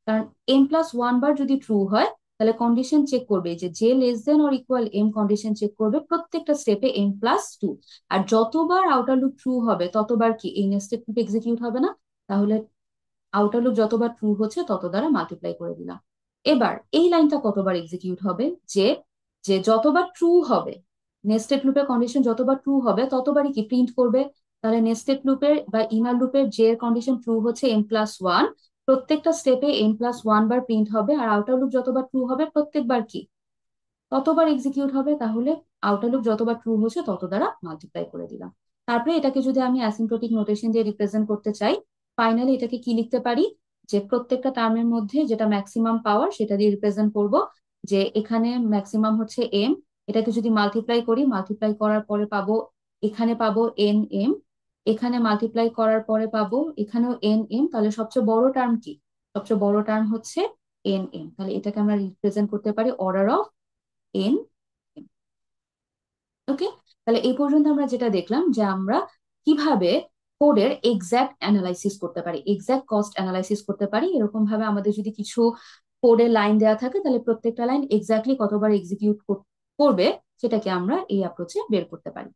কারণ m+1 বার যদি ট্রু হয় তাহলে কন্ডিশন চেক করবে যে জে <= m কন্ডিশন চেক করবে প্রত্যেকটা স্টেপে m+2। আর যতবার আউটার লুপ ট্রু হবে ততবার কি এই নেস্টেড লুপ এক্সিকিউট হবে না। তাহলে আউটার লুপ যতবার ট্রু হচ্ছে তত দ্বারা মাল্টিপ্লাই করে দিলাম। এবার এই লাইনটা কতবার এক্সিকিউট হবে, যে যে যতবার ট্রু হবে, নেস্টেড লুপের কন্ডিশন যতবার ট্রু হবে ততবারই কি প্রিন্ট করবে। তাহলে নেস্টেড লুপের বা ইনার লুপের যে এর কন্ডিশন ট্রু হচ্ছে m+1, প্রত্যেকটা স্টেপে m+1 বার প্রিন্ট হবে। আর আউটার লুপ যতবার ট্রু হবে প্রত্যেকবার কি ততবার এক্সিকিউট হবে। তাহলে আউটার লুপ যতবার ট্রু হচ্ছে তত দ্বারা মাল্টিপ্লাই করে দিলাম। তারপরে এটাকে যদি আমি অ্যাসিম্পটোটিক নোটেশন দিয়ে রিপ্রেজেন্ট করতে চাই, ফাইনালি এটাকে কি লিখতে পারি, যে প্রত্যেকটা টার্মের মধ্যে যেটা ম্যাক্সিমাম পাওয়ার সেটা দিয়ে রিপ্রেজেন্ট করব। যে এখানে ম্যাক্সিমাম হচ্ছে এম, এটাকে যদি মাল্টিপ্লাই করি, মাল্টিপ্লাই করার পরে পাবো, এখানে পাবো এন এম, এখানে মাল্টিপ্লাই করার পরে পাবো এখানেও এন এম, তাহলে সবচেয়ে বড় টার্ম কি? সবচেয়ে বড় টার্ম হচ্ছে এন এম, তাহলে এটাকে আমরা রিপ্রেজেন্ট করতে পারি অর্ডার অফ এন। ওকে, তাহলে এই পর্যন্ত আমরা যেটা দেখলাম যে আমরা কিভাবে কোডের এক্সাক্ট অ্যানালাইসিস করতে পারি, এক্সাক্ট কস্ট অ্যানালাইসিস করতে পারি। এরকম ভাবে আমাদের যদি কিছু কোডের লাইন দেওয়া থাকে, তাহলে প্রত্যেকটা লাইন এক্স্যাক্টলি কতবার এক্সিকিউট করবে সেটাকে আমরা এই অ্যাপ্রোচে বের করতে পারি।